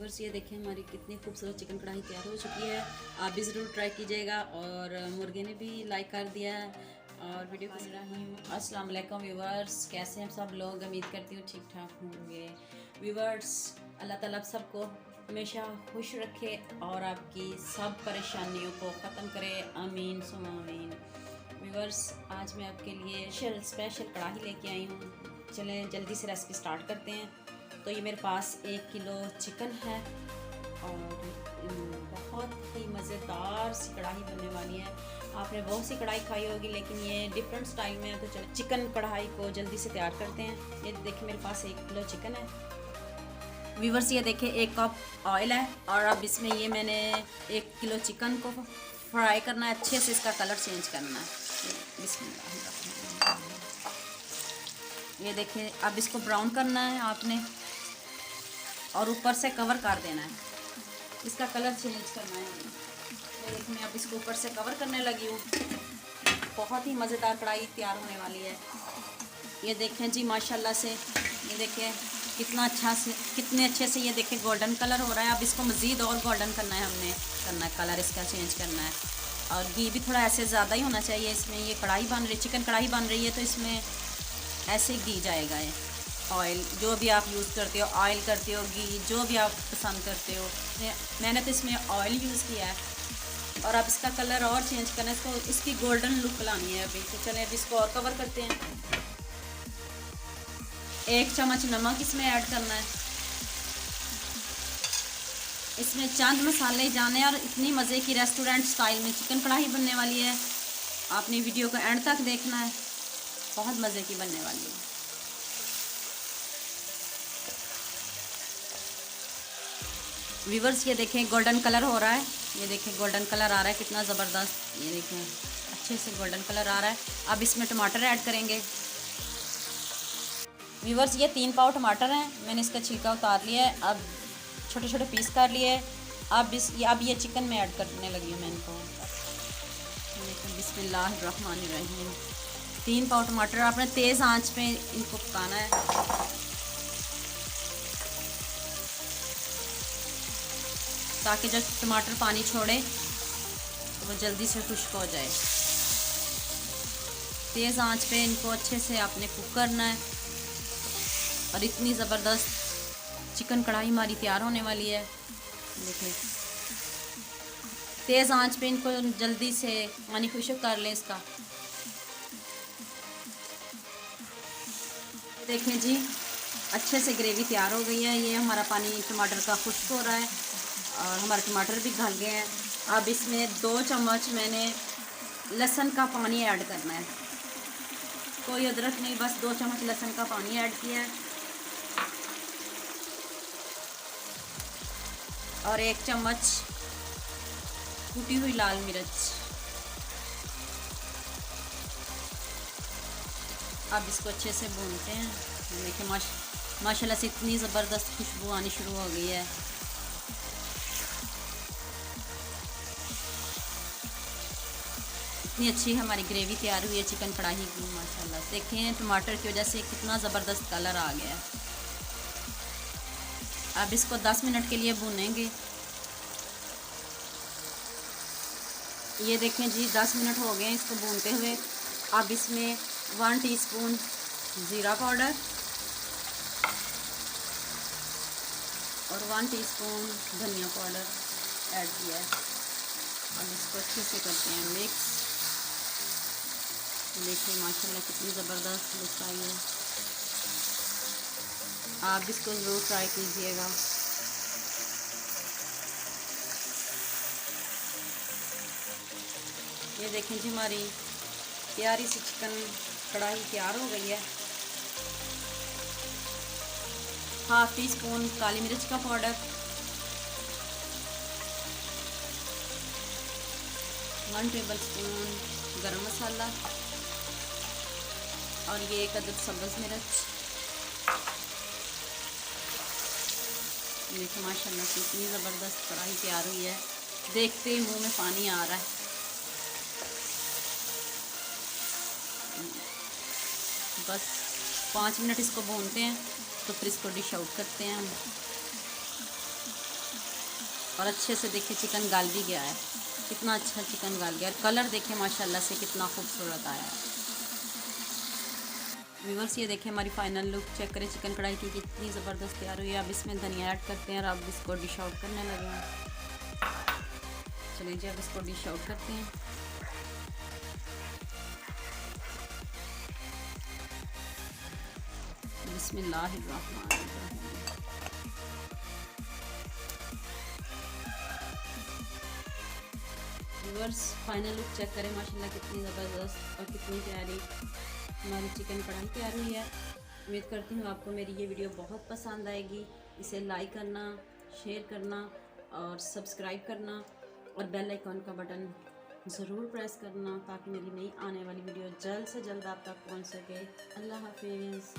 Viewers ये देखें हमारी कितनी खूबसूरत चिकन कढ़ाई तैयार हो चुकी है। आप भी ज़रूर ट्राई कीजिएगा। और मुर्गे ने भी लाइक कर दिया है और वीडियो को रही हूँ। अस्सलाम वालेकुम व्यूवर्स, कैसे हैं सब लोग? उम्मीद करती हूँ ठीक ठाक होंगे। व्यूवर्स अल्लाह ताला आप सबको हमेशा खुश रखे और आपकी सब परेशानियों को ख़त्म करे, आमीन सुम आमीन। व्यूवर्स आज मैं आपके लिए स्पेशल कढ़ाई लेके आई हूँ। चलें जल्दी से रेसिपी स्टार्ट करते हैं। तो ये मेरे पास 1 किलो चिकन है और बहुत ही मज़ेदार सी कढ़ाई बनने वाली है। आपने बहुत सी कढ़ाई खाई होगी लेकिन ये डिफरेंट स्टाइल में है। तो चलो चिकन कढ़ाई को जल्दी से तैयार करते हैं। ये देखिए मेरे पास 1 किलो चिकन है। व्यूवर्स ये देखिए 1 कप ऑयल है और अब इसमें ये मैंने 1 किलो चिकन को फ्राई करना है, अच्छे से इसका कलर चेंज करना है। ये देखिए अब इसको ब्राउन करना है आपने और ऊपर से कवर कर देना है, इसका कलर चेंज करना है। ये देखिए मैं अब इसको ऊपर से कवर करने लगी हूँ। बहुत ही मज़ेदार कढ़ाई तैयार होने वाली है। ये देखें जी माशाल्लाह से, ये देखें कितने अच्छे से ये देखें गोल्डन कलर हो रहा है। अब इसको मज़ीद और गोल्डन करना है, हमने करना है, कलर इसका चेंज करना है। और घी भी थोड़ा ऐसे ज़्यादा ही होना चाहिए इसमें। ये कढ़ाई बन रही, चिकन कढ़ाई बन रही है तो इसमें ऐसे घी जाएगा। ये ऑयल जो भी आप यूज़ करते हो, ऑयल करते हो, घी जो भी आप पसंद करते हो। मैंने तो इसमें ऑयल यूज़ किया है। और अब इसका कलर और चेंज करना है, इसको इसकी गोल्डन लुक लानी है अभी। तो चलें अब इसको और कवर करते हैं। 1 चम्मच नमक इसमें ऐड करना है। इसमें चंद मसाले जाने और इतनी मज़े की रेस्टोरेंट स्टाइल में चिकन कढ़ाई बनने वाली है। आपने वीडियो को एंड तक देखना है, बहुत मज़े की बनने वाली है। व्यूवर्स ये देखें गोल्डन कलर हो रहा है, ये देखें गोल्डन कलर आ रहा है कितना ज़बरदस्त। ये देखें अच्छे से गोल्डन कलर आ रहा है। अब इसमें टमाटर ऐड करेंगे। व्यूवर्स ये 3 पाव टमाटर हैं, मैंने इसका छिलका उतार लिया है। अब छोटे छोटे पीस कर लिए। अब ये चिकन में ऐड करने लगी हूँ मैं इनको। बिस्मिल्लाहिर्रहमानिर्रहीम। 3 पाव टमाटर आपने तेज़ आंच पे इनको पकाना है ताकि जब टमाटर पानी छोड़े तो वो जल्दी से खुश्क हो जाए। तेज़ आंच पे इनको अच्छे से आपने कुक करना है। और इतनी ज़बरदस्त चिकन कढ़ाई हमारी तैयार होने वाली है। देखिए तेज़ आंच पे इनको जल्दी से पानी खुश्क कर लें इसका। देखें जी अच्छे से ग्रेवी तैयार हो गई है। ये हमारा पानी टमाटर का खुश्क हो रहा है और हमारे टमाटर भी गल गए हैं। अब इसमें 2 चम्मच मैंने लहसुन का पानी ऐड करना है। कोई अदरक नहीं, बस 2 चम्मच लहसुन का पानी ऐड किया है। और 1 चम्मच कुटी हुई लाल मिर्च। अब इसको अच्छे से भूनते हैं। देखिए माशाल्लाह से इतनी ज़बरदस्त खुशबू आनी शुरू हो गई है। इतनी अच्छी हमारी ग्रेवी तैयार हुई है चिकन कढ़ाई की माशाल्लाह। देखें टमाटर की वजह से कितना ज़बरदस्त कलर आ गया है। अब इसको 10 मिनट के लिए भूनेंगे। ये देखें जी 10 मिनट हो गए हैं इसको भूनते हुए। अब इसमें 1 टीस्पून ज़ीरा पाउडर और 1 टीस्पून धनिया पाउडर ऐड किया है। अब इसको अच्छे से करते हैं मिक्स। देखिए माशाल्लाह कितनी ज़बरदस्त लुक आई है। आप इसको ज़रूर ट्राई कीजिएगा। ये देखें जी हमारी प्यारी सी चिकन कढ़ाई तैयार हो गई है। 1/2 टीस्पून काली मिर्च का पाउडर, 1 टेबलस्पून गरम मसाला और ये 1 अदद सब्ज़ मिर्च। देखिए माशाल्लाह से इतनी ज़बरदस्त कढ़ाई तैयार हुई है, देखते ही मुंह में पानी आ रहा है। बस 5 मिनट इसको भूनते हैं तो फिर इसको डिश आउट करते हैं हम। और अच्छे से देखिए चिकन गाल भी गया है, कितना अच्छा चिकन गाल गया। और कलर देखिए माशाल्लाह से कितना खूबसूरत आया है। व्यूअर्स ये देखिए हमारी फाइनल लुक चेक करें चिकन कढ़ाई की कितनी ज़बरदस्त तैयार हुई है। अब इसमें धनिया ऐड करते हैं और अब इसको डिश आउट करने लगे हैं। चलिए जी अब इसको डिश आउट करते हैं। बिस्मिल्लाहिर्रहमानिर्रहीम। व्यूअर्स फाइनल लुक चेक करें माशाल्लाह कितनी ज़बरदस्त और कितनी प्यारी हमारी चिकन कढ़ाई तैयार हुई है। उम्मीद करती हूँ आपको मेरी ये वीडियो बहुत पसंद आएगी। इसे लाइक करना, शेयर करना और सब्सक्राइब करना और बेल आइकॉन का बटन ज़रूर प्रेस करना ताकि मेरी नई आने वाली वीडियो जल्द से जल्द आप तक पहुँच सके। अल्लाह हाफिज़।